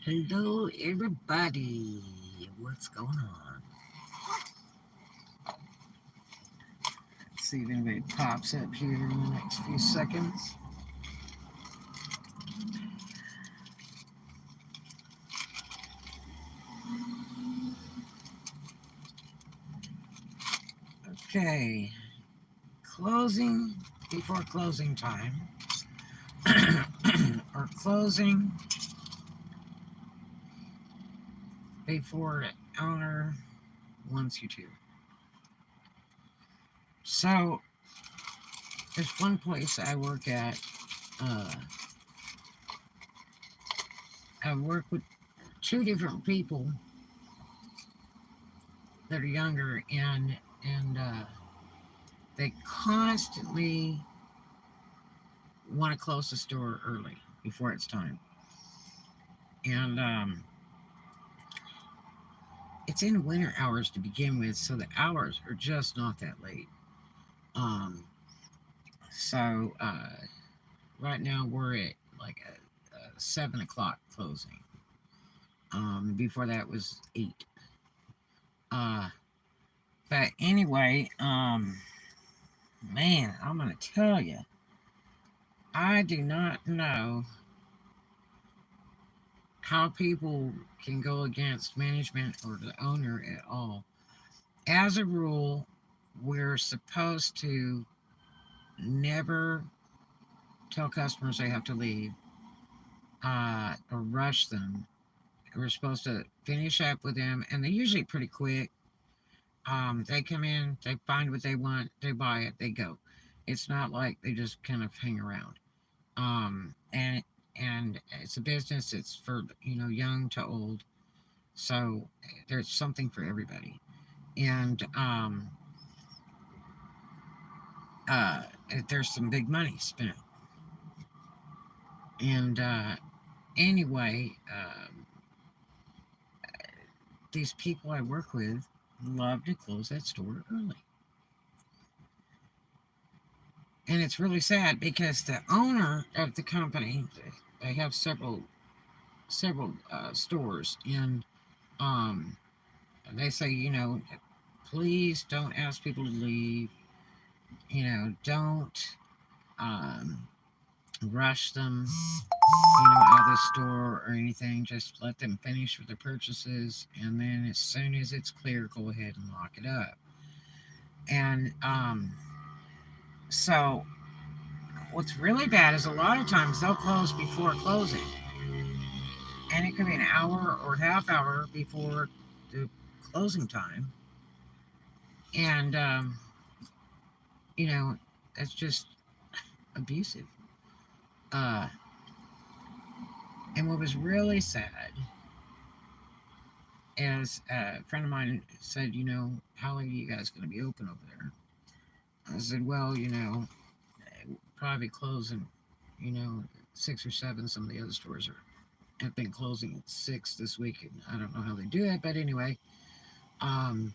Hello, everybody. What's going on? Let's see if anybody pops up here in the next few seconds. Okay, closing before closing time, or closing before the owner wants you to. So, there's one place I work at. Uh, I work with two different people that are younger, and they constantly want to close the store early before it's time. And it's in winter hours to begin with, so the hours are just not that late. Um, so right now we're at like a 7 o'clock closing. Before that was 8. Uh, but anyway, man, I'm gonna tell you, I do not know how people can go against management or the owner at all. As a rule, we're supposed to never tell customers they have to leave or rush them. We're supposed to finish up with them, and they're usually pretty quick. They come in, they find what they want, they buy it, they go. It's not like they just kind of hang around. And it's a business. It's for young to old, so there's something for everybody. And uh, there's some big money spent. And anyway, these people I work with love to close that store early. And it's really sad because the owner of the company, they have several stores, and um, they say, please don't ask people to leave. Don't um, rush them, out of the store or anything. Just let them finish with their purchases, and then as soon as it's clear, go ahead and lock it up. And so what's really bad is a lot of times they'll close before closing, and it could be an hour or half hour before the closing time, and you know it's just abusive. Uh, and what was really sad is a friend of mine said, how late are you guys going to be open over there? I said, well, probably closing, you know, 6 or 7. Some of the other stores have been closing at 6 this week, and I don't know how they do it, but anyway, um,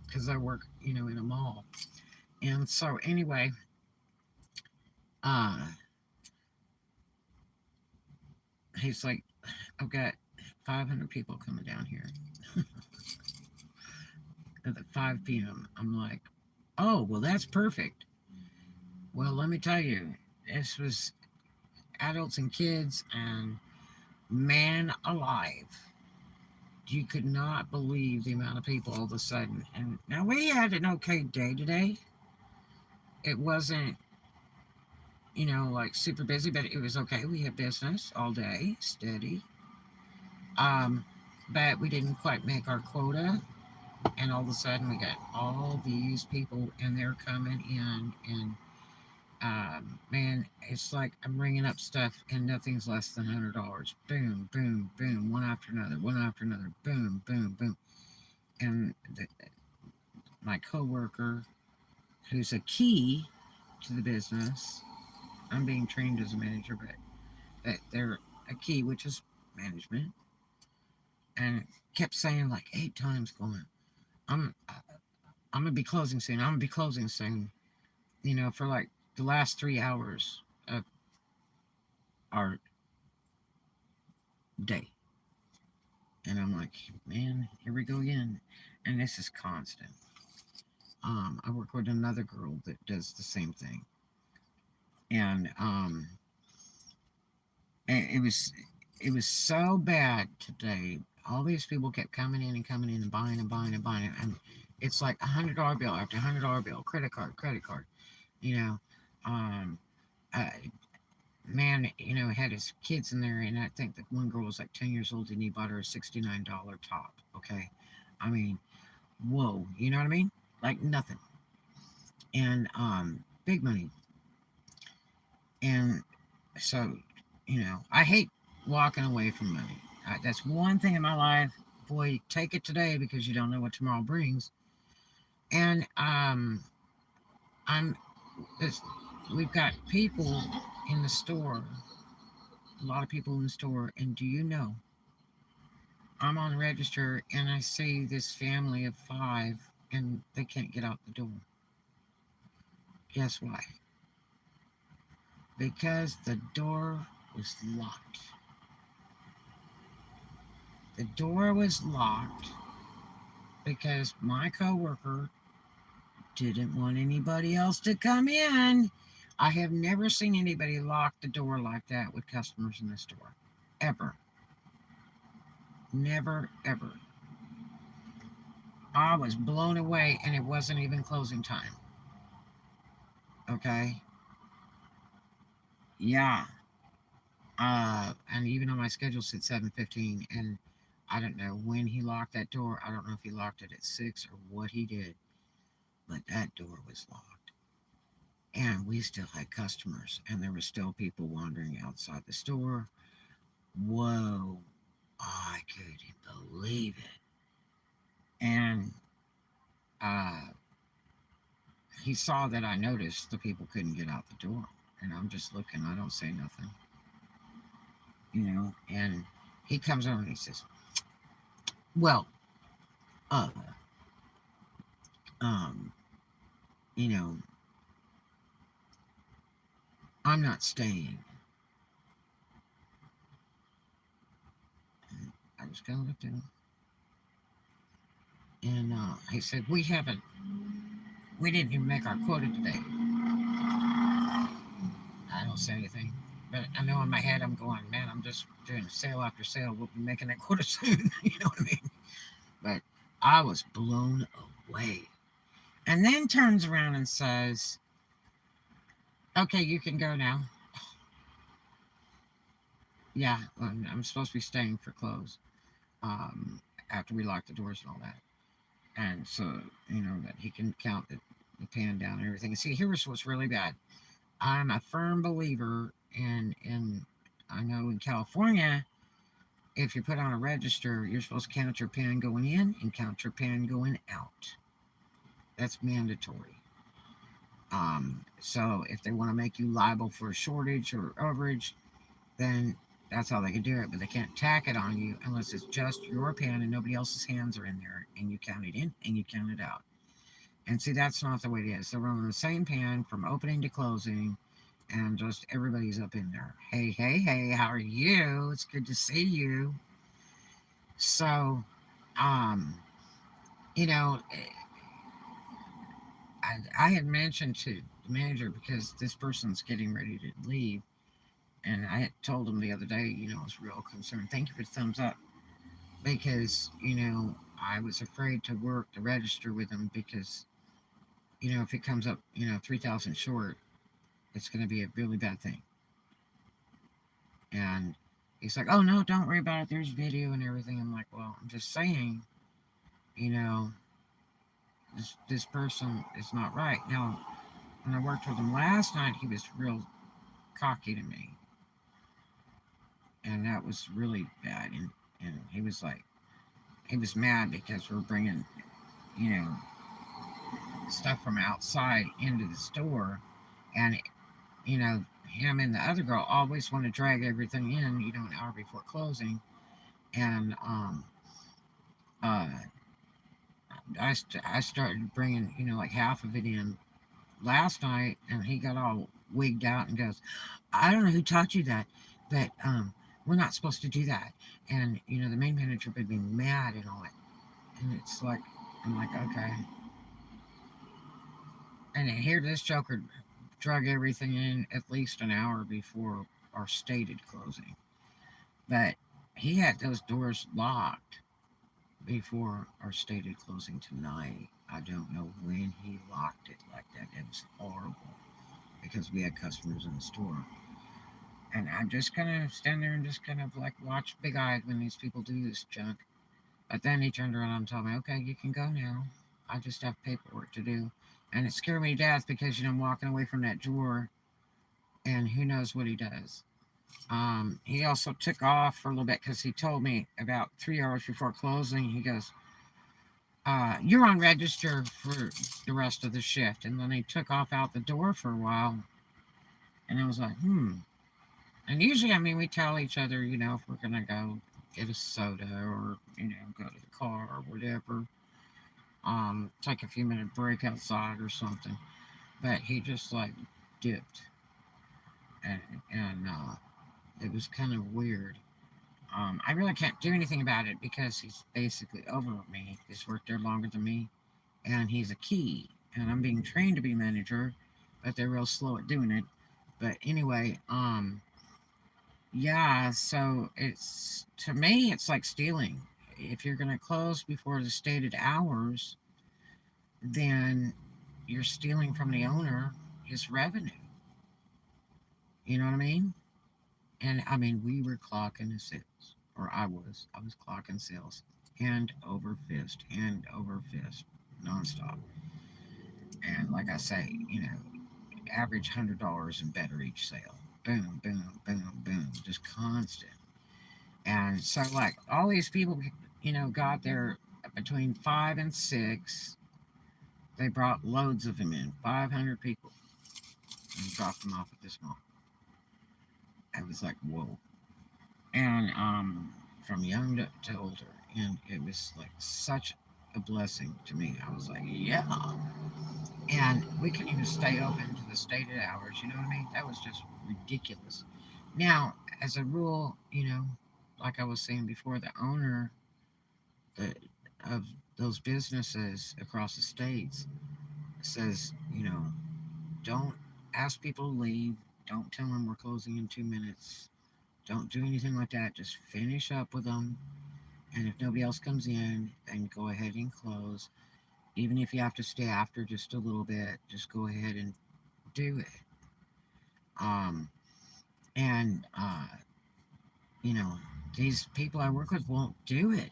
because I work, in a mall, and so anyway, uh, he's like, I've got 500 people coming down here at the 5 p.m. I'm like, oh, well, that's perfect. Well, let me tell you, this was adults and kids, and man alive, you could not believe the amount of people all of a sudden. And now we had an okay day today. It wasn't, like super busy, but it was okay. We had business all day, steady. Um, but we didn't quite make our quota. And all of a sudden, we got all these people, and they're coming in. And man, it's like I'm ringing up stuff, and nothing's less than $100. Boom, boom, boom, one after another, boom, boom, boom. And my coworker, who's a key to the business, I'm being trained as a manager, but they're a key, which is management, and kept saying like 8 times, going, I'm gonna be closing soon. I'm gonna be closing soon. For like the last 3 hours of our day. And I'm like, man, here we go again. And this is constant. I work with another girl that does the same thing. And it was so bad today. All these people kept coming in and coming in and buying and buying and buying. And it's like $100 bill after $100 bill, credit card, credit card. You know, um, uh, man, had his kids in there, and I think that one girl was like 10 years old, and he bought her a $69 top. Okay, I mean, whoa, you know what I mean? Like nothing, and big money, and so I hate walking away from money. That's one thing in my life. Boy, take it today because you don't know what tomorrow brings. And I'm, it's, we've got people in the store, a lot of people in the store, and do you know? I'm on register and I see this family of 5 and they can't get out the door. Guess why? Because the door was locked. The door was locked because my coworker didn't want anybody else to come in. I have never seen anybody lock the door like that with customers in the store. Ever. Never, ever. I was blown away and it wasn't even closing time. Okay? Yeah. And even on my schedule said 7:15, and I don't know when he locked that door. I don't know if he locked it at 6 or what he did, but that door was locked. And we still had customers, and there were still people wandering outside the store. Whoa, I couldn't believe it. And uh, he saw that I noticed the people couldn't get out the door. And I'm just looking, I don't say nothing, and he comes over and he says, well, uh, um, you know, I'm not staying. And I just kind of looked at him, and he said, we didn't even make our quota today. I don't say anything, but I know in my head I'm going, man, I'm just doing sale after sale. We'll be making that quota soon. You know what I mean? But I was blown away. And then turns around and says, okay, you can go now. Yeah, I'm supposed to be staying for close after we lock the doors and all that. And so, that he can count the pan down and everything. And see, here's what's really bad. I'm a firm believer in I know in California, if you put on a register, you're supposed to count your pan going in and count your pan going out. That's mandatory. So if they want to make you liable for a shortage or overage, then that's how they can do it. But they can't tack it on you unless it's just your pan and nobody else's hands are in there, and you count it in and you count it out. And see, that's not the way it is. They're running the same pan from opening to closing, and just everybody's up in there. Hey, hey, hey, how are you? It's good to see you. So, um, you know, I had mentioned to the manager because this person's getting ready to leave, and I had told him the other day, I was real concerned. Thank you for the thumbs up, because I was afraid to work the register with him because if it comes up 3,000 short, it's going to be a really bad thing. And he's like, oh no, don't worry about it, there's video and everything. I'm like, well, I'm just saying, you know this person is not right. Now, when I worked with him last night, he was real cocky to me, and that was really bad. And he was like, he was mad because we're bringing you know stuff from outside into the store, and him and the other girl always want to drag everything in, an hour before closing. And uh, I started bringing, like half of it in last night, and he got all wigged out and goes, I don't know who taught you that, but We're not supposed to do that. And, the main manager would be mad and all that. And it's like, I'm like, okay. And here this joker drug everything in at least an hour before our stated closing. But he had those doors locked before our stated closing tonight. I don't know when he locked it like that. It was horrible because we had customers in the store. And I'm just gonna stand there and just kind of like watch big eyed when these people do this junk. But then he turned around and told me, okay, you can go now. I just have paperwork to do. And it scared me to death because, I'm walking away from that drawer and who knows what he does. He also took off for a little bit because he told me about 3 hours before closing, he goes, you're on register for the rest of the shift. And then he took off out the door for a while. And I was like, And usually, we tell each other, if we're going to go get a soda or, go to the car or whatever. Take a few minute break outside or something. But he just like dipped. And, and it was kind of weird. I really can't do anything about it because he's basically over me. He's worked there longer than me. And he's a key. And I'm being trained to be manager, but they're real slow at doing it. But anyway, yeah, so to me, it's like stealing. If you're going to close before the stated hours, then you're stealing from the owner his revenue. You know what I mean? And we were clocking the sales, or I was clocking sales, hand over fist, nonstop. And like I say, average $100 and better each sale. Boom, boom, boom, boom, just constant. And so, like, all these people, got there between 5 and 6. They brought loads of them in, 500 people, and dropped them off at this mall. I was like, whoa. And from young to older. And it was like such a blessing to me. I was like, yeah. And we couldn't even stay open to the stated hours. You know what I mean? That was just ridiculous. Now, as a rule, like I was saying before, the owner the, of those businesses across the states says, don't ask people to leave. Don't tell them we're closing in 2 minutes. Don't do anything like that. Just finish up with them. And if nobody else comes in, then go ahead and close. Even if you have to stay after just a little bit, just go ahead and do it. Um, and, you know, these people I work with won't do it.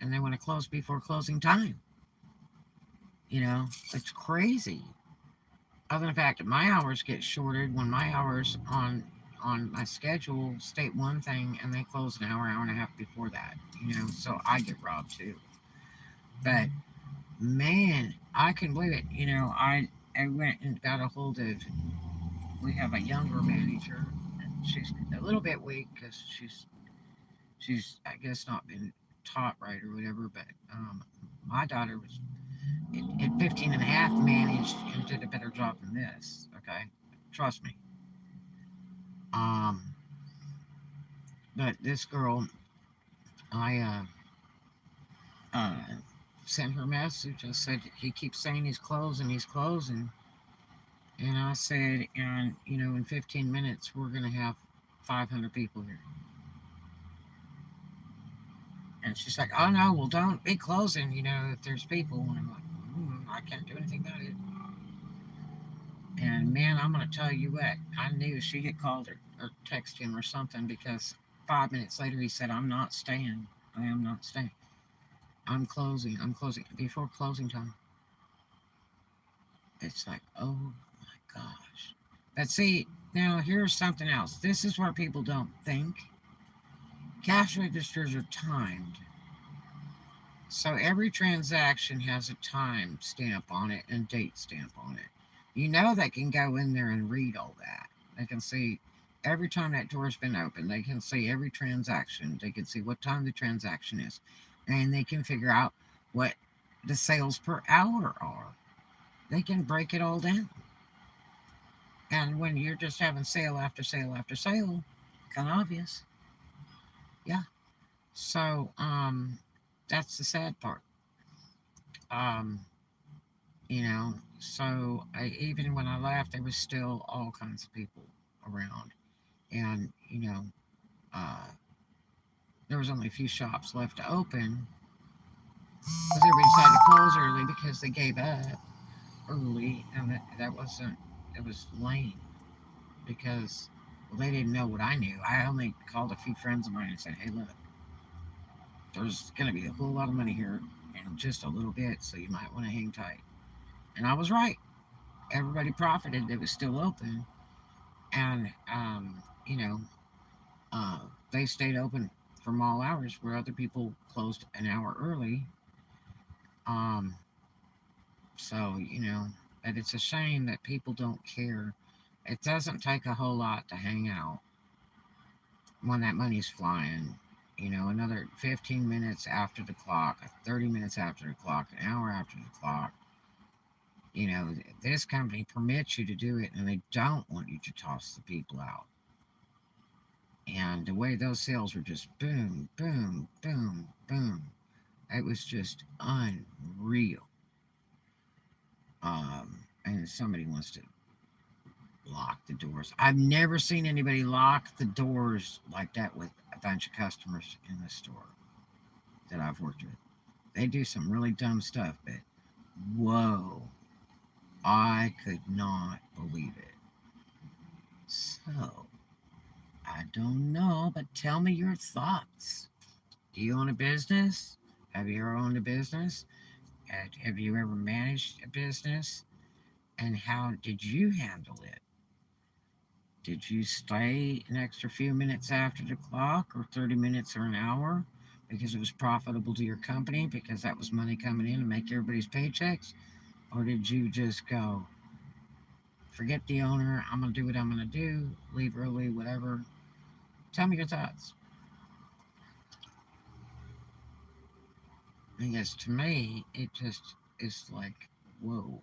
And they want to close before closing time. It's crazy. Other than the fact that my hours get shorted when my hours on my schedule state one thing and they close an hour and a half before that. So I get robbed too. But man, I can believe it. I went and got a hold of. We have a younger manager. And she's a little bit weak because she's I guess not been taught right or whatever. But my daughter was at 15 and a half managed and did a better job than this. Okay, trust me. Um, but this girl, I uh, sent her a message. I said he keeps saying he's closing, he's closing. And I said, and in 15 minutes we're gonna have 500 people here. And she's like, oh no, well don't be closing, if there's people. And I'm like, I can't do anything about it. And man, I'm gonna tell you what, I knew she had called or texted him or something because 5 minutes later he said, I'm not staying. I am not staying. I'm closing. I'm closing before closing time. It's like, oh my gosh. But see, now here's something else. This is where people don't think. Cash registers are timed. So every transaction has a time stamp on it and date stamp on it. They can go in there and read all that. They can see every time that door's been opened. They can see every transaction. They can see what time the transaction is. And they can figure out what the sales per hour are. They can break it all down. And when you're just having sale after sale after sale, kind of obvious. Yeah. So, that's the sad part. Um, so even when I left, there was still all kinds of people around. And, uh, there was only a few shops left to open because everybody decided to close early because they gave up early. And that wasn't, it was lame because, well, they didn't know what I knew. I only called a few friends of mine and said, hey, look, there's going to be a whole lot of money here in just a little bit, so you might want to hang tight. And I was right. Everybody profited. It was still open. And, uh, they stayed open from all hours where other people closed an hour early. Um, so, but it's a shame that people don't care. It doesn't take a whole lot to hang out when that money's flying. Another 15 minutes after the clock, 30 minutes after the clock, an hour after the clock. This company permits you to do it and they don't want you to toss the people out. And the way those sales were just boom, boom, boom, boom, it was just unreal. And somebody wants to lock the doors. I've never seen anybody lock the doors like that with a bunch of customers in the store that I've worked with. They do some really dumb stuff, but whoa, I could not believe it. So, I don't know, but tell me your thoughts. Do you own a business? Have you ever owned a business? Have you ever managed a business? And how did you handle it? Did you stay an extra few minutes after the clock, or 30 minutes, or an hour because it was profitable to your company, because that was money coming in to make everybody's paychecks? Or did you just go, forget the owner, I'm going to do what I'm going to do, leave early, whatever? Tell me your thoughts. Because to me, it just is like, whoa,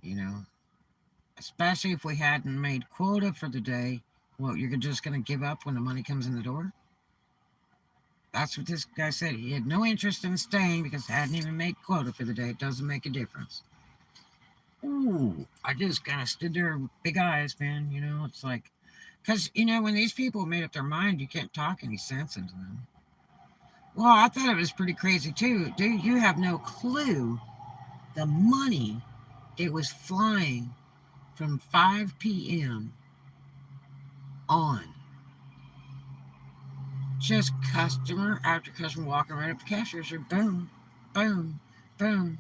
you know? Especially if we hadn't made quota for the day. Well, you're just going to give up when the money comes in the door? That's what this guy said. He had no interest in staying because he hadn't even made quota for the day. It doesn't make a difference. Ooh, I just kind of stood there with big eyes, man. It's like, because, when these people made up their mind, you can't talk any sense into them. Well, I thought it was pretty crazy too. Dude, you have no clue the money that was flying from 5 p.m. on. Just customer after customer walking right up to cashiers. Boom, boom, boom.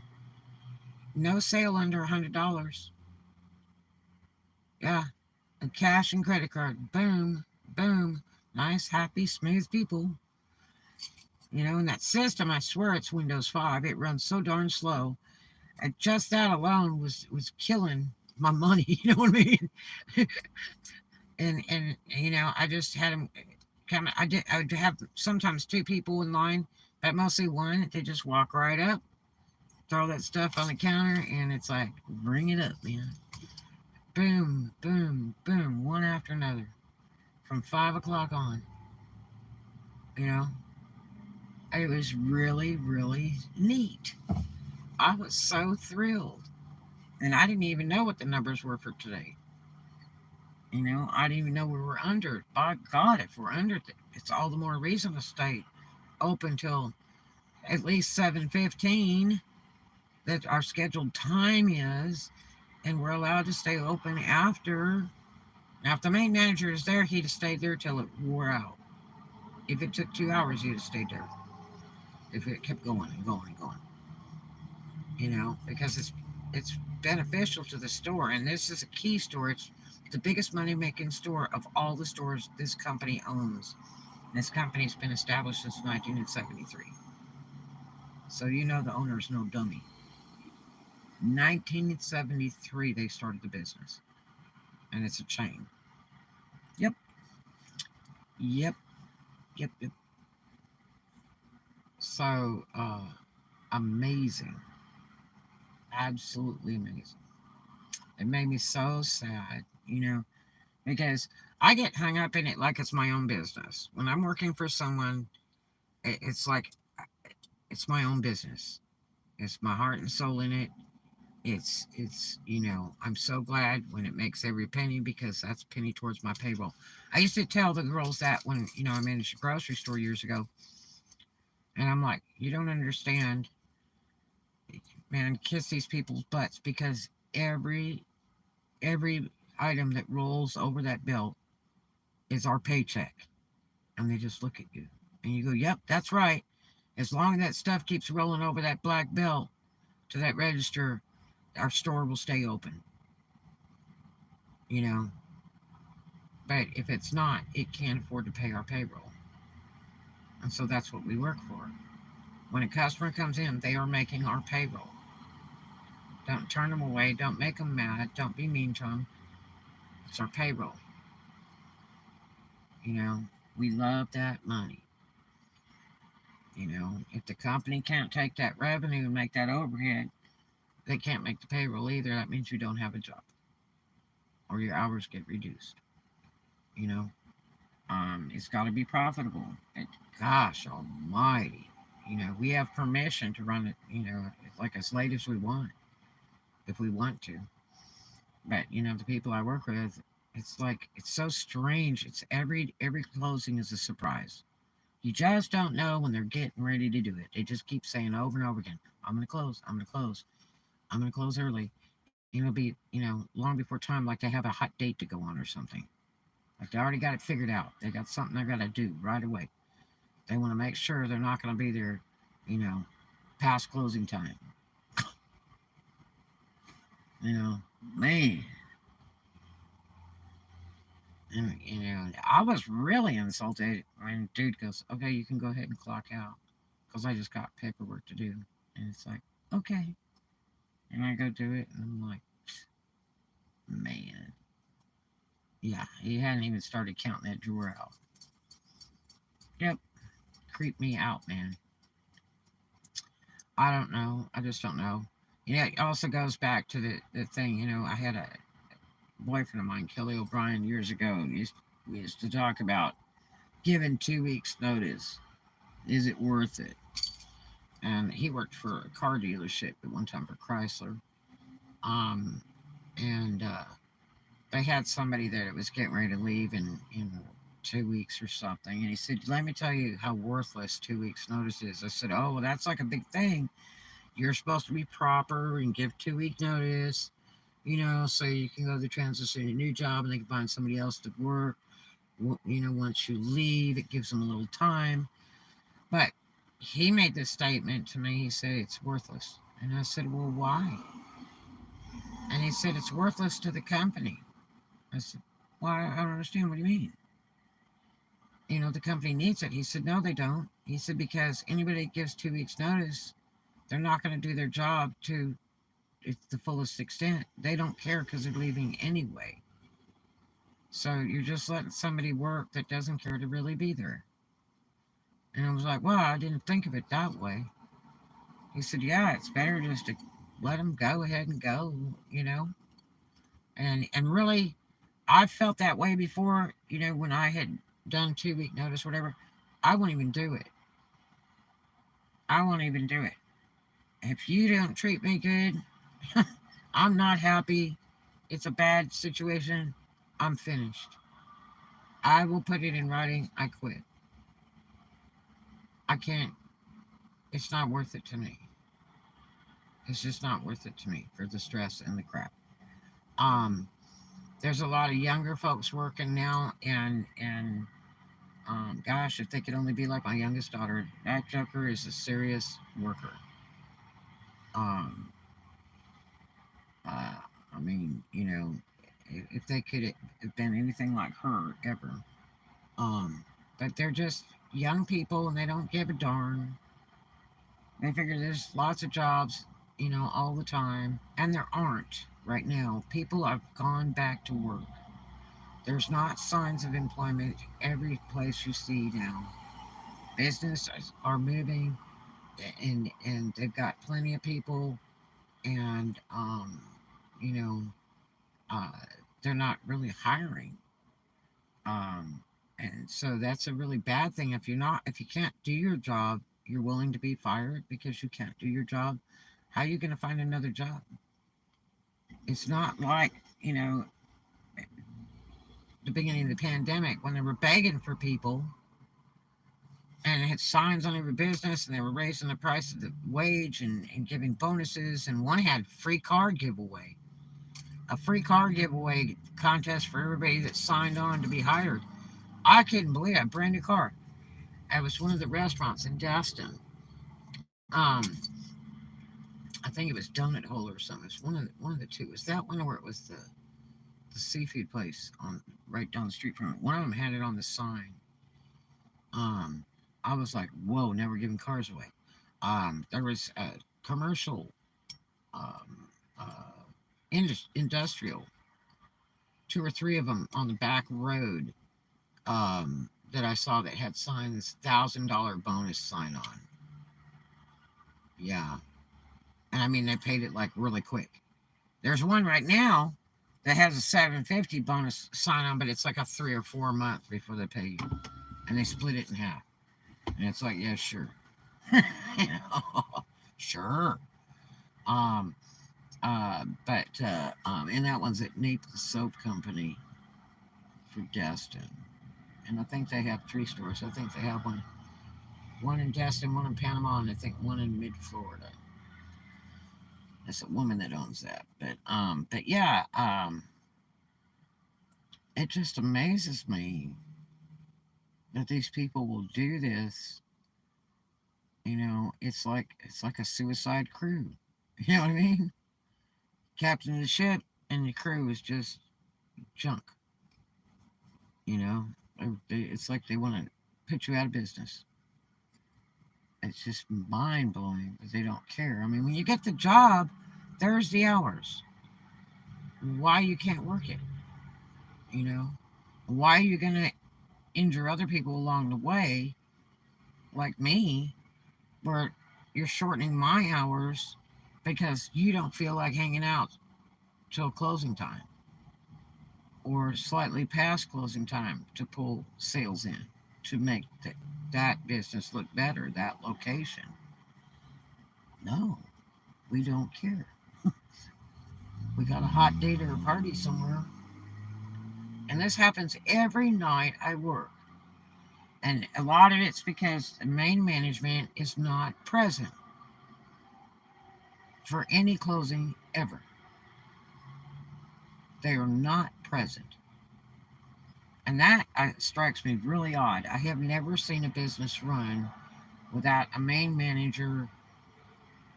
No sale under $100. Yeah. And cash and credit card. Boom, boom. Nice, happy, smooth people. And that system, I swear it's Windows 5. It runs so darn slow. And just that alone was killing my money. You know what I mean? And I just had them come. I would have sometimes two people in line, but mostly one. They just walk right up, throw that stuff on the counter, and it's like, bring it up, man. Boom, boom, boom, one after another, from 5 o'clock on. You know, it was really, really neat. I was so thrilled, and I didn't even know what the numbers were for today. I didn't even know we were under. By God, if we're under, it's all the more reason to stay open till at least 7:15. That our scheduled time is, and we're allowed to stay open after. Now, if the main manager is there, he'd have stayed there till it wore out. If it took 2 hours, he'd have stayed there. If it kept going and going and going, because it's beneficial to the store, and this is a key store. It's the biggest money making store of all the stores this company owns. This company's been established since 1973. So the owner's no dummy. 1973 they started the business, and it's a chain. Yep, yep, yep, yep. So amazing, absolutely amazing. It made me so sad. because I get hung up in it like it's my own business. When I'm working for someone, it's like it's my own business. It's my heart and soul in it. It's I'm so glad when it makes every penny, because that's a penny towards my payroll. I used to tell the girls that when I managed a grocery store years ago, and I'm like, you don't understand, man. Kiss these people's butts, because every item that rolls over that belt is our paycheck. And they just look at you and you go, yep, that's right. As long as that stuff keeps rolling over that black belt to that register, our store will stay open, you know. But if it's not, it can't afford to pay our payroll. And so that's what we work for. When a customer comes in, they are making our payroll. Don't turn them away. Don't make them mad. Don't be mean to them. It's our payroll. You know, we love that money. If the company can't take that revenue and make that overhead, they can't make the payroll either. That means you don't have a job, or your hours get reduced. You know, it's got to be profitable. And gosh almighty, we have permission to run it, like as late as we want, if we want to. But the people I work with, it's like it's so strange. It's every closing is a surprise. You just don't know when they're getting ready to do it. They just keep saying over and over again, I'm going to close, I'm going to close, I'm going to close early. It'll be, long before time, like they have a hot date to go on or something. Like they already got it figured out. They got something they got to do right away. They want to make sure they're not going to be there, you know, past closing time. Man. And, I was really insulted when dude goes, okay, you can go ahead and clock out, because I just got paperwork to do. And it's like, okay. And I go do it, and I'm like, man. Yeah, he hadn't even started counting that drawer out. Yep, creep me out, man. I don't know. I just don't know. It also goes back to the thing, I had a boyfriend of mine, Kelly O'Brien, years ago, and we used to talk about giving 2 weeks' notice. Is it worth it? And he worked for a car dealership at one time for Chrysler. Um, and they had somebody there that was getting ready to leave in 2 weeks or something. And he said, let me tell you how worthless 2 weeks' notice is. I said, oh, well, that's like a big thing. You're supposed to be proper and give 2 week notice, so you can go to the transition to a new job and they can find somebody else to work. Once you leave, it gives them a little time. But he made this statement to me. He said, it's worthless. And I said, well, why? And he said, it's worthless to the company. I said, well, I don't understand. What do you mean? The company needs it. He said, no, they don't. He said, because anybody that gives 2 weeks notice, they're not going to do their job to the fullest extent. They don't care because they're leaving anyway. So you're just letting somebody work that doesn't care to really be there. And I was like, well, I didn't think of it that way. He said, yeah, it's better just to let them go ahead and go. And really, I felt that way before, when I had done 2 week notice, whatever. I won't even do it. I won't even do it. If you don't treat me good, I'm not happy. It's a bad situation. I'm finished. I will put it in writing. I quit. I can't. It's not worth it to me. It's just not worth it to me for the stress and the crap. Um, there's a lot of younger folks working now, and gosh, if they could only be like my youngest daughter, that joker is a serious worker. Um, uh, I mean, if they could have been anything like her ever. But they're just young people and they don't give a darn. They figure there's lots of jobs, all the time. And there aren't right now. People have gone back to work. There's not signs of employment every place you see now. Businesses are moving, and they've got plenty of people, and you know, uh, they're not really hiring. Um, and so that's a really bad thing. If you can't do your job, you're willing to be fired because you can't do your job. How are you going to find another job? It's not like, the beginning of the pandemic when they were begging for people and it had signs on every business and they were raising the price of the wage and giving bonuses. And one had a free car giveaway contest for everybody that signed on to be hired. I couldn't believe it. A brand new car. It was one of the restaurants in Destin. I think it was Donut Hole or something. It was one of the two. Was that one, or it was the seafood place on right down the street from it? One of them had it on the sign. Um, I was like, whoa, never giving cars away. There was a commercial, um, industrial, two or three of them on the back road, that I saw that had signs, $1,000 bonus sign on. Yeah. And I mean, they paid it like really quick. There's one right now that has a 750 bonus sign on, but it's like a 3 or 4 month before they pay you. And they split it in half. And it's like, yeah, sure. Sure. Um, and that one's at Naples Soap Company for Destin. And I think they have 3 stores. I think they have one in Destin, one in Panama, and I think one in mid Florida. It's a woman that owns that. But yeah, it just amazes me that these people will do this. It's like a suicide crew. You know what I mean? Captain of the ship and the crew is just junk. You know, it's like they want to put you out of business. It's just mind blowing that they don't care. I mean, when you get the job, there's the hours. Why you can't work it? You know, why are you gonna injure other people along the way, like me, where you're shortening my hours because you don't feel like hanging out till closing time or slightly past closing time to pull sales in to make that business look better, that location. No, we don't care. We got a hot date or a party somewhere. And this happens every night I work. And a lot of it's because the main management is not present for any closing ever. They are not present. And that strikes me really odd. I have never seen a business run without a main manager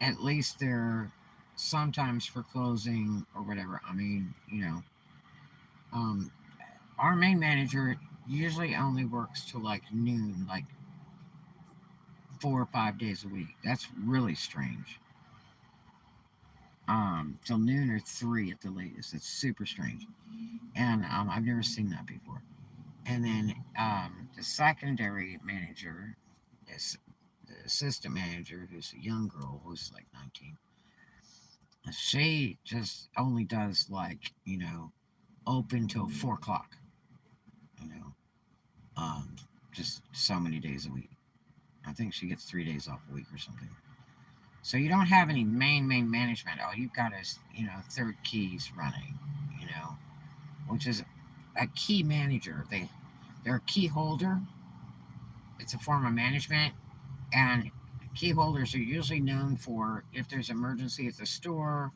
at least there sometimes for closing or whatever. I mean, um, our main manager usually only works till like noon, like 4 or 5 days a week. That's really strange. Till noon or 3 at the latest. It's super strange. And I've never seen that before. And then the secondary manager is the assistant manager, who's a young girl who's like 19. She just only does like, open till 4 o'clock, you know, um, just so many days a week. I think she gets 3 days off a week or something. So you don't have any main management. All you've got is, third keys running, you know, which is a key manager. They're a key holder. It's a form of management, and key holders are usually known for if there's emergency at the store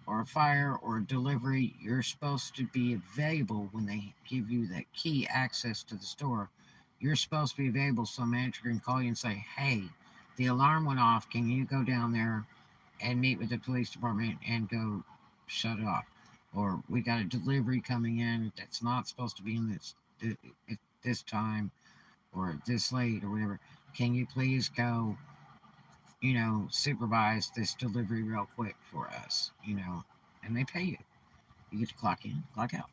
or a fire or a delivery, you're supposed to be available when they give you that key access to the store. You're supposed to be available so a manager can call you and say, hey, the alarm went off. Can you go down there and meet with the police department and go shut it off? Or we got a delivery coming in that's not supposed to be in at this time or this late or whatever. Can you please go, supervise this delivery real quick for us, and they pay you. You get to clock in, clock out,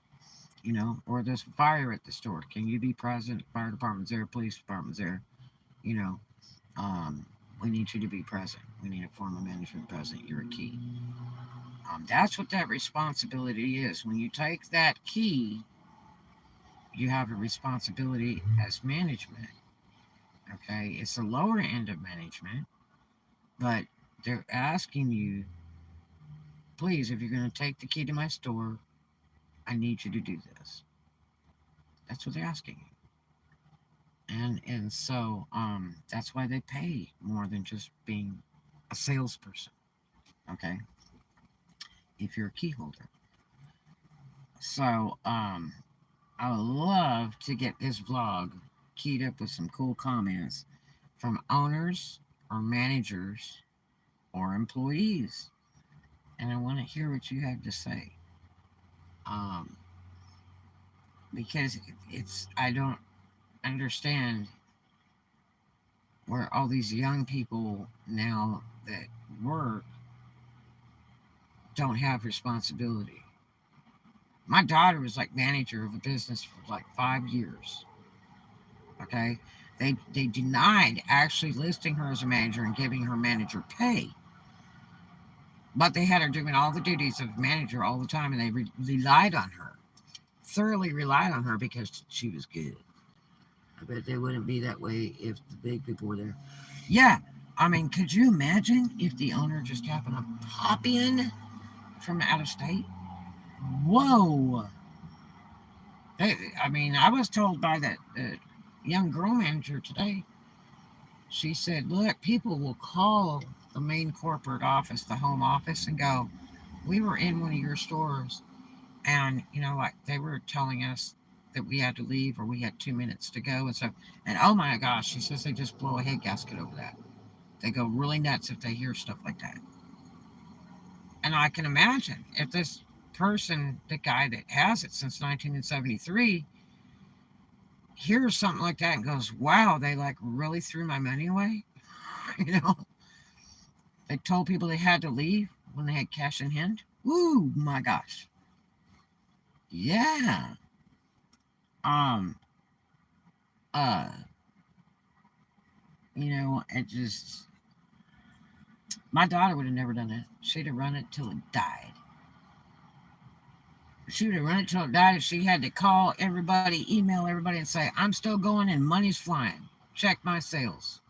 or there's a fire at the store. Can you be present? Fire department's there, police department's there, you know, we need you to be present. We need a form of management present. You're a key. That's what that responsibility is. When you take that key you have a responsibility as management. Okay, it's the lower end of management, but they're asking you, please, if you're going to take the key to my store, I need you to do this. That's what they're asking you. And so that's why they pay more than just being a salesperson. Okay, if you're a key holder. So I would love to get this vlog keyed up with some cool comments from owners or managers or employees, and I want to hear what you have to say. Um, because it's I don't understand where all these young people now that work don't have responsibility. My daughter was like manager of a business for like 5 years. Okay, they denied actually listing her as a manager and giving her manager pay, but they had her doing all the duties of manager all the time, and they relied on her, thoroughly relied on her because she was good. I bet they wouldn't be that way if the big people were there. Yeah, I mean, could you imagine if the owner just happened to pop in from out of state? Whoa! I mean, I was told by that young girl manager today. She said, "Look, people will call the main corporate office, the home office, and go, 'We were in one of your stores, and like they were telling us that we had to leave or we had 2 minutes to go and stuff.' And oh my gosh," she says, "they just blow a head gasket over that. They go really nuts if they hear stuff like that." And I can imagine if this person, the guy that has it since 1973, hears something like that and goes, "Wow, they like really threw my money away." you know, they told people they had to leave when they had cash in hand. Ooh, my gosh. Yeah. Um, uh, it just, my daughter would have never done that. She'd have run it till it died. She would have run it till it died if she had to call everybody, email everybody, and say, "I'm still going and money's flying. Check my sales."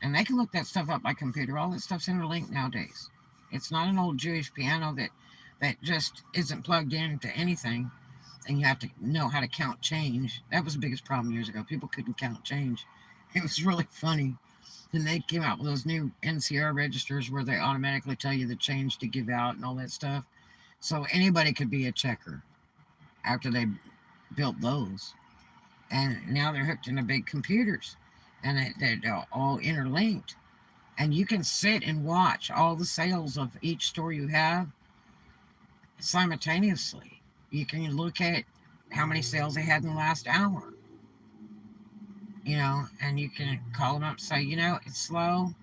And they can look that stuff up by computer. All that stuff's interlinked nowadays. It's not an old Jewish piano that just isn't plugged into anything, and you have to know how to count change. That was the biggest problem years ago. People couldn't count change. It was really funny. And they came out with those new NCR registers where they automatically tell you the change to give out and all that stuff. So anybody could be a checker after they built those. And now they're hooked into big computers, and they're all interlinked. And you can sit and watch all the sales of each store you have simultaneously. You can look at how many sales they had in the last hour, and you can call them up and say, "It's slow.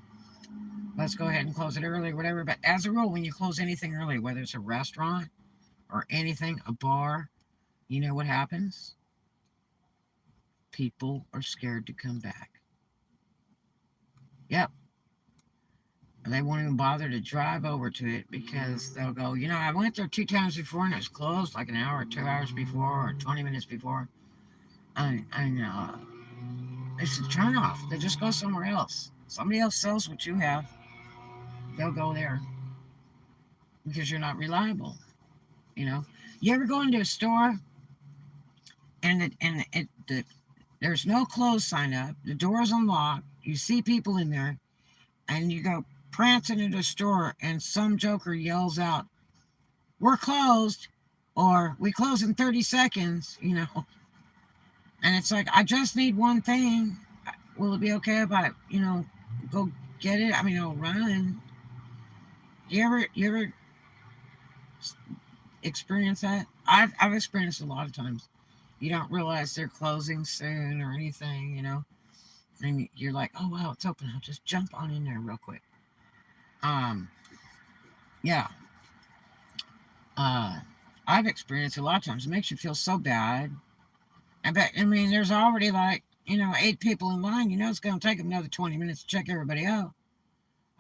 Let's go ahead and close it early," or whatever. But as a rule, when you close anything early, whether it's a restaurant or anything, a bar, you know what happens? People are scared to come back. Yep. They won't even bother to drive over to it because they'll go, "I went there 2 times before and it was closed like an hour or 2 hours before or 20 minutes before." And it's a turnoff. They just go somewhere else. Somebody else sells what you have, they'll go there because you're not reliable. You know, you ever go into a store and there's no close sign up, the door's unlocked, you see people in there, and you go prancing into a store, and some joker yells out, "We're closed," or "We close in 30 seconds," and it's like, "I just need one thing. Will it be okay if I go get it? I mean, I'll run." You ever experience that? I've experienced a lot of times. You don't realize they're closing soon or anything, and you're like, "Oh wow, it's open. I'll just jump on in there real quick." Um, yeah. Uh, I've experienced a lot of times. It makes you feel so bad. I mean, there's already like 8 people in line. It's going to take them another 20 minutes to check everybody out.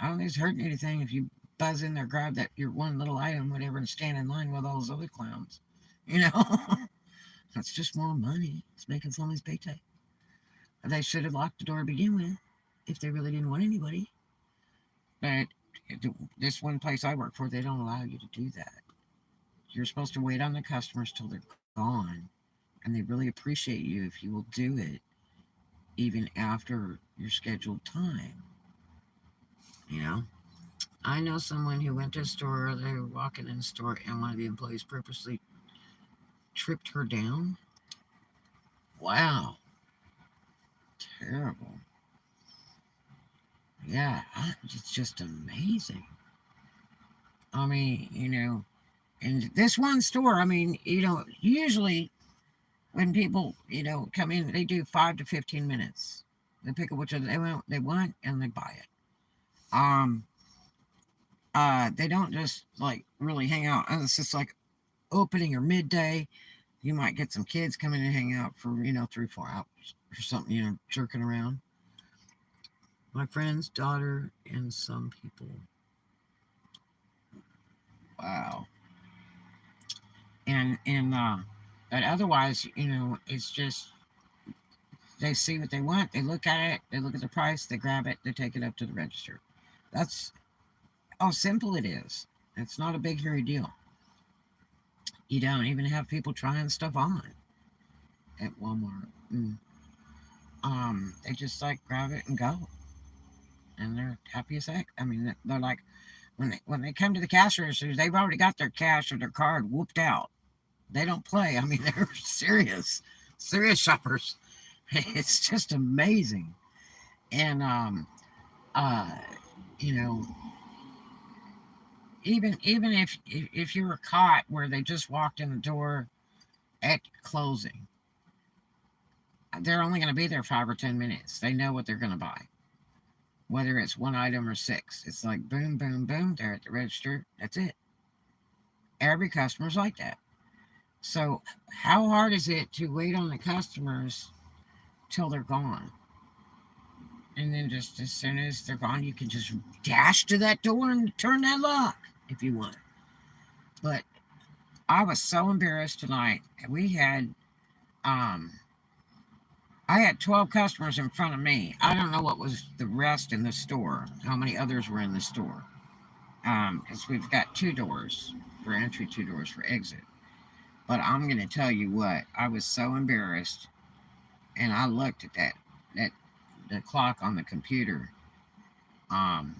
I don't think it's hurting anything if you buzz in there, grab that your one little item, whatever, and stand in line with all those other clowns. You know. That's just more money. It's making somebody's paycheck. They should have locked the door to begin with if they really didn't want anybody. But this one place I work for, they don't allow you to do that. You're supposed to wait on the customers till they're gone, and they really appreciate you if you will do it even after your scheduled time. You know? I know someone who went to a store, they were walking in the store, and one of the employees purposely tripped her down. Wow, terrible. Yeah, it's just amazing. I mean, and this one store, I mean, usually when people, come in, they do 5 to 15 minutes. They pick up which they want, and they buy it. Um, they don't just like really hang out. It's just like opening or midday. You might get some kids coming and hang out for 3 or 4 hours or something, jerking around. My friend's daughter and some people. Wow. And but otherwise, it's just they see what they want, they look at it, they look at the price, they grab it, they take it up to the register. That's how simple it is. It's not a big hairy deal. You don't even have people trying stuff on at Walmart. They just like grab it and go, and they're happy as heck. I mean, they're like when they come to the cash registers, they've already got their cash or their card whooped out. They don't play. I mean, they're serious shoppers. It's just amazing. And uh, you know, even if you were caught where they just walked in the door at closing, they're only going to be there 5 or 10 minutes. They know what they're going to buy, whether it's one item or six. It's like boom, boom, boom. They're at the register. That's it. Every customer's like that. So how hard is it to wait on the customers till they're gone? And then just as soon as they're gone, you can just dash to that door and turn that lock if you want. But I was so embarrassed tonight. Um I had 12 customers in front of me. I don't know what was the rest in the store, how many others were in the store. Because we've got 2 doors for entry, 2 doors for exit. But I'm going to tell you what, I was so embarrassed, and I looked at that the clock on the computer. Um,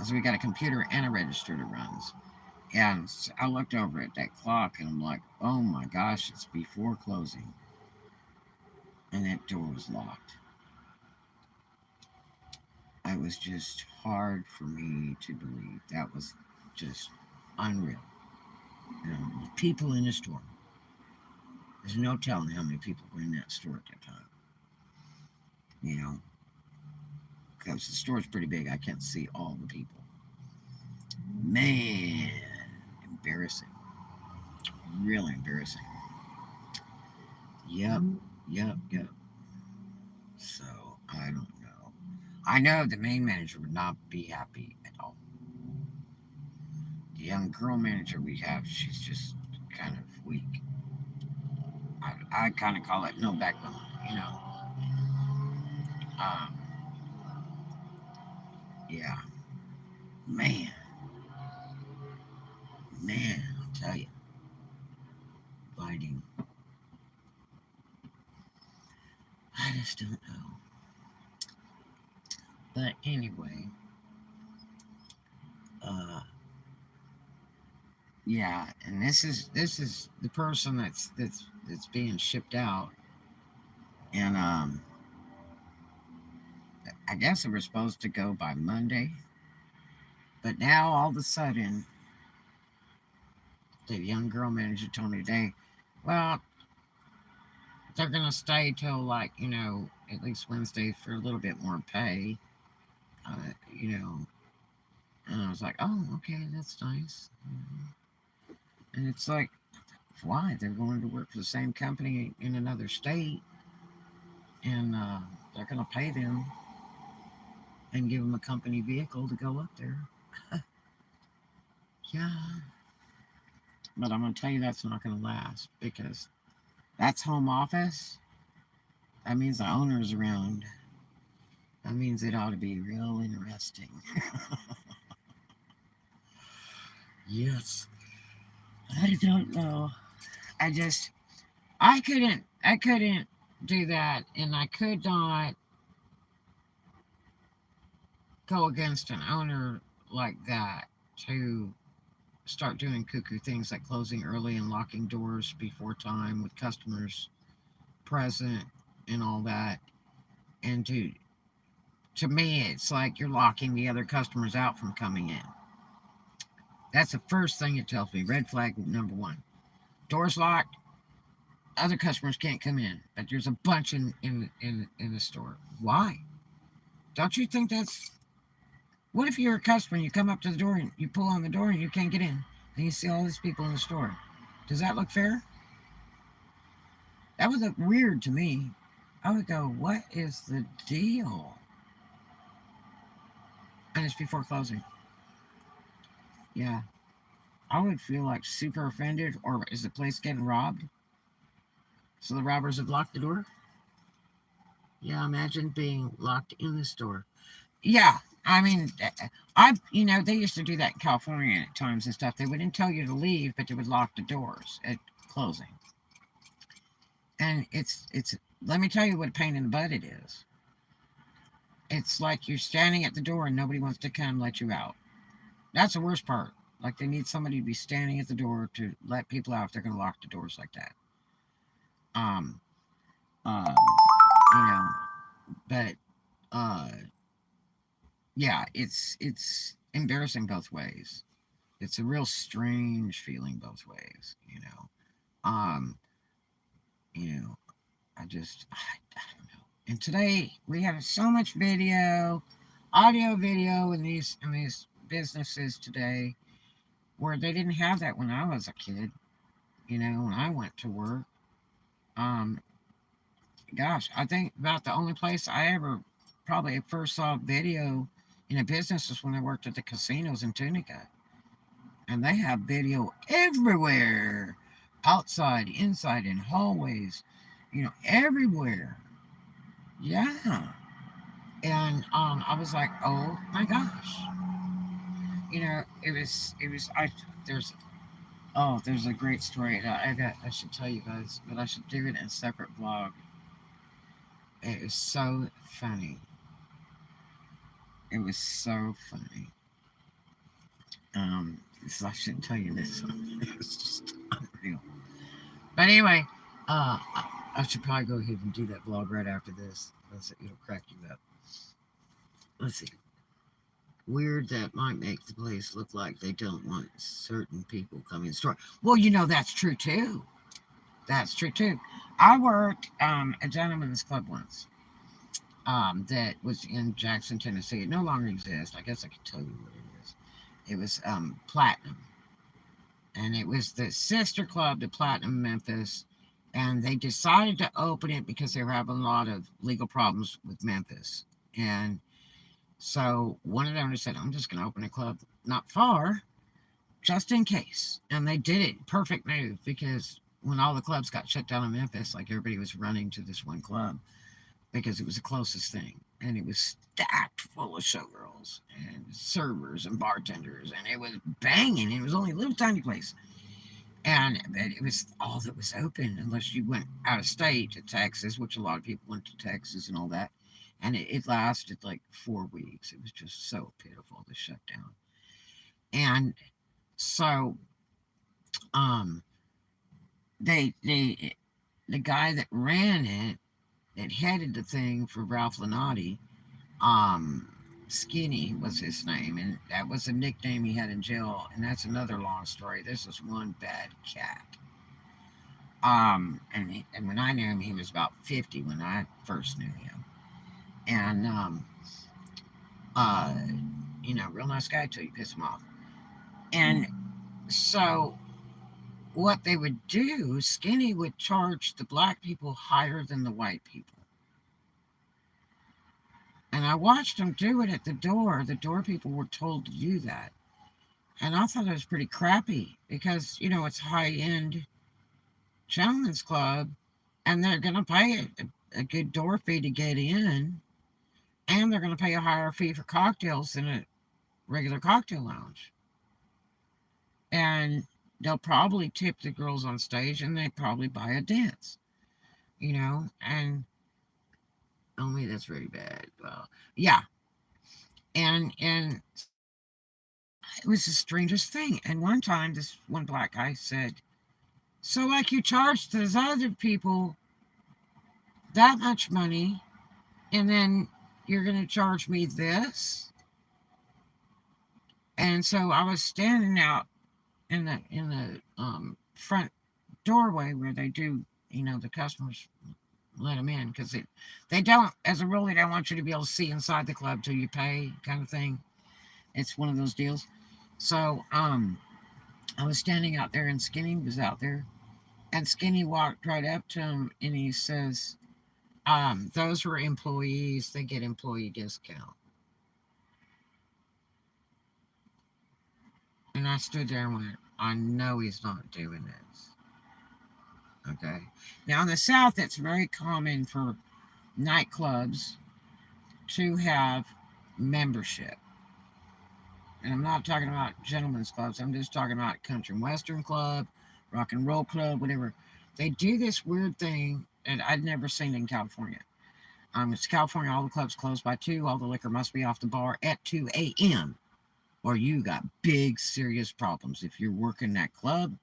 so we got a computer and a register that runs. And I looked over at that clock, and I'm like, oh my gosh, it's before closing. And that door was locked. It was just hard for me to believe. That was just unreal. People in the store. There's no telling how many people were in that store at that time. You know, because the store's pretty big. I can't see all the people. Man, embarrassing. Really embarrassing. Yep, yep. So, I don't know. I know the main manager would not be happy at all. The young girl manager we have, she's just kind of weak. I kind of call it no backbone, you know. Um, yeah, man, I'll tell you, fighting. I just don't know. But anyway, uh, yeah, and this is the person that's being shipped out, and I guess it was supposed to go by Monday, but now all of a sudden, the young girl manager told me today, well, they're gonna stay till like at least Wednesday for a little bit more pay, uh, you know, and I was like, oh, okay, that's nice, and it's like, why? They're going to work for the same company in another state, and they're gonna pay them and give them a company vehicle to go up there. Yeah, but I'm gonna tell you that's not gonna last because That's home office. That means the owner's around. That means it ought to be real interesting. Yes. I don't know. I just, I couldn't do that, and I could not go against an owner like that to start doing cuckoo things like closing early and locking doors before time with customers present and all that. And to me, it's like you're locking the other customers out from coming in. That's the first thing it tells me. Red flag number one. Doors locked. Other customers can't come in, but there's a bunch in the store. Why? Don't you think that's... What if you're a customer and you come up to the door and you pull on the door and you can't get in, and you see all these people in the store? Does that look fair? That would look weird to me. I would go, what is the deal? And it's before closing. Yeah. I would feel like super offended. Or is the place getting robbed? So the robbers have locked the door? Yeah, imagine being locked in the store. Yeah, I mean, they used to do that in California at times and stuff. They wouldn't tell you to leave, but they would lock the doors at closing. And let me tell you what a pain in the butt it is. It's like you're standing at the door and nobody wants to come let you out. That's the worst part. Like they need somebody to be standing at the door to let people out if they're going to lock the doors like that. Um, uh, you know, but uh, yeah, it's embarrassing both ways. It's a real strange feeling both ways. Um, you know, I don't know. And today we have so much video, audio, video in these businesses today, where they didn't have that when I was a kid. When I went to work. Um, Gosh, I think about the only place I ever probably first saw video in a business was when I worked at the casinos in Tunica. And they have video everywhere, outside, inside, in hallways, everywhere. Yeah. And I was like, oh my gosh. There's, there's a great story that I should tell you guys, but I should do it in a separate vlog. It was so funny. It was so funny. So I shouldn't tell you this one. It was just unreal. But anyway, I should probably go ahead and do that vlog right after this. It'll crack you up. Let's see. Weird that might make the place look like they don't want certain people coming in the store. Well, that's true too. That's true too. I worked a gentleman's club once. That was in Jackson, Tennessee. It no longer exists. I guess I could tell you what it is. It was Platinum. And it was the sister club to Platinum Memphis. And they decided to open it because they were having a lot of legal problems with Memphis. And so one of them said, I'm just going to open a club not far, just in case. And they did it. Perfect move, because when all the clubs got shut down in Memphis, like everybody was running to this one club because it was the closest thing. And it was stacked full of showgirls and servers and bartenders. And it was banging. It was only a little tiny place. And it was all that was open, unless you went out of state to Texas, which a lot of people went to Texas and all that. And it lasted like 4 weeks. It was just so pitiful, the shutdown. And so the guy that ran it, that headed the thing for Ralph Lanotti, Skinny was his name, and that was a nickname he had in jail, and that's another long story. This was one bad cat. And when I knew him, he was about 50 when I first knew him. And real nice guy till you piss him off. And so what they would do, Skinny would charge the black people higher than the white people. And I watched him do it at the door. The door people were told to do that. And I thought it was pretty crappy because, it's high-end gentlemen's club. and they're going to pay a good door fee to get in, and they're going to pay a higher fee for cocktails than a regular cocktail lounge. And they'll probably tip the girls on stage, and they probably buy a dance, and only that's very bad. Well, yeah, and it was the strangest thing. And one time, this one black guy said, "So, like, you charge those other people that much money, and then you're going to charge me this?" And so I was standing out in the front doorway where they do, the customers let them in, because they don't, as a rule, they don't want you to be able to see inside the club till you pay, kind of thing. It's one of those deals. So I was standing out there, and Skinny was out there, and Skinny walked right up to him, and he says, "Those were employees. They get employee discount." And I stood there and went, "I know he's not doing this." Okay. Now in the South, it's very common for nightclubs to have membership. And I'm not talking about gentlemen's clubs. I'm just talking about country and western club, rock and roll club, whatever. They do this weird thing that I'd never seen in California. It's California. All the clubs close by 2. All the liquor must be off the bar at 2 a.m. Or you got big, serious problems. If you're working that club,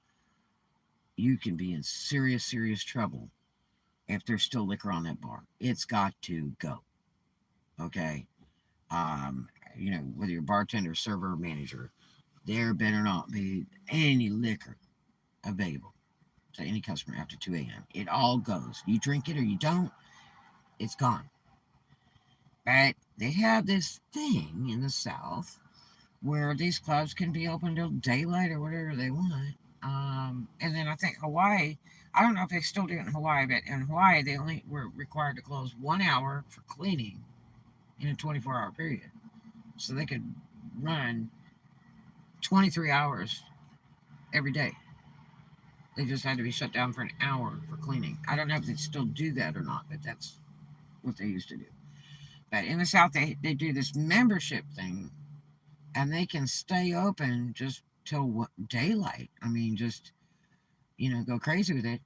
you can be in serious, serious trouble if there's still liquor on that bar. It's got to go. Okay? Um, whether you're bartender, server, or manager, there better not be any liquor available to any customer after 2 a.m. It all goes. You drink it or you don't, it's gone. But they have this thing in the South where these clubs can be open till daylight or whatever they want. And then I think Hawaii, I don't know if they still do it in Hawaii, but in Hawaii, they only were required to close 1 hour for cleaning in a 24-hour period. So they could run 23 hours every day. They just had to be shut down for an hour for cleaning. I don't know if they still do that or not, but that's what they used to do. But in the South, they do this membership thing, and they can stay open just till daylight. I mean, just go crazy with it,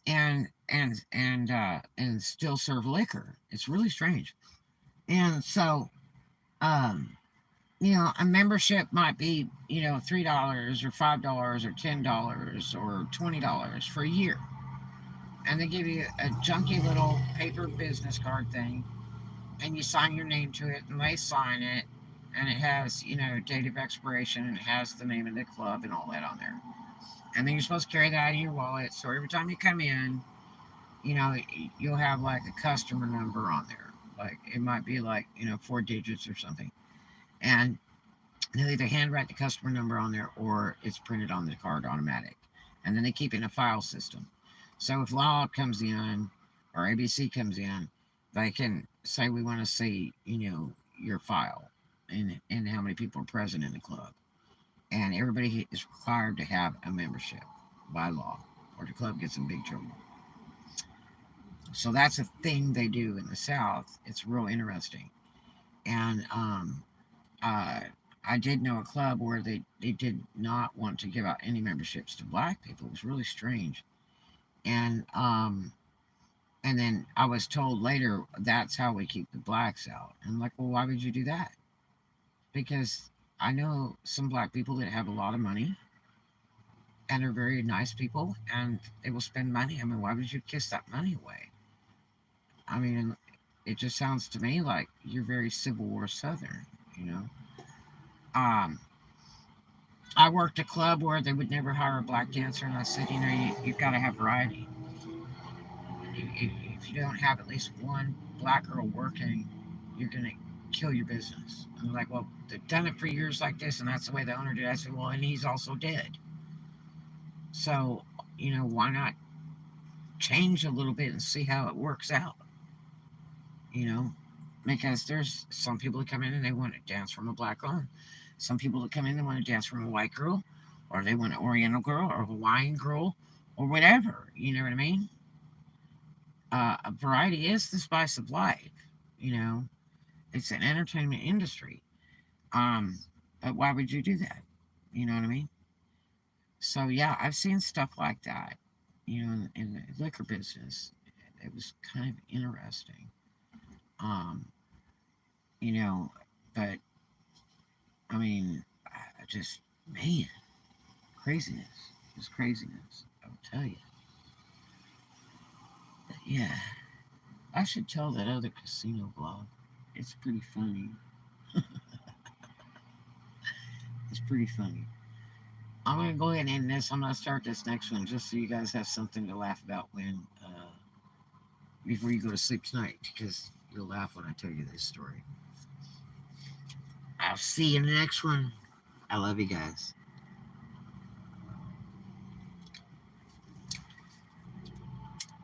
and still serve liquor. It's really strange. And so, um, a membership might be, $3 or $5 or $10 or $20 for a year. And they give you a junky little paper business card thing, and you sign your name to it, and they sign it, and it has, date of expiration, and it has the name of the club and all that on there. And then you're supposed to carry that in your wallet, so every time you come in, you'll have like a customer number on there. Like it might be like, 4 digits or something. And they'll either handwrite the customer number on there or it's printed on the card automatic. And then they keep it in a file system. So if Law comes in or ABC comes in, they can say, "We want to see, your file and how many people are present in the club." And everybody is required to have a membership by law, or the club gets in big trouble. So that's a thing they do in the South. It's real interesting. And uh, I did know a club where they did not want to give out any memberships to black people. It was really strange. And and then I was told later that's how we keep the blacks out. And I'm like, well, why would you do that? Because I know some black people that have a lot of money and are very nice people, and they will spend money. I mean, why would you kiss that money away? I mean, it just sounds to me like you're very Civil War Southern, you know. Um, I worked a club where they would never hire a black dancer, and I said, you've got to have variety. If you don't have at least one black girl working, you're going to kill your business. I'm like, well, they've done it for years like this, and that's the way the owner did it. I said, well, and he's also dead. So, why not change a little bit and see how it works out? You know, because there's some people that come in and they want to dance from a black girl. Some people that come in and want to dance from a white girl, or they want an Oriental girl, or a Hawaiian girl, or whatever. You know what I mean? Variety is the spice of life. You know, it's an entertainment industry. Um, but why would you do that? You know what I mean? So yeah, I've seen stuff like that. You know, in the liquor business, it was kind of interesting. Um, you know, but I mean, I just man, craziness, just craziness. I will tell you. But yeah, I should tell that other casino vlog. It's pretty funny. It's pretty funny. I'm gonna go ahead and end this. I'm gonna start this next one just so you guys have something to laugh about when before you go to sleep tonight, because you'll laugh when I tell you this story. I'll see you in the next one. I love you guys.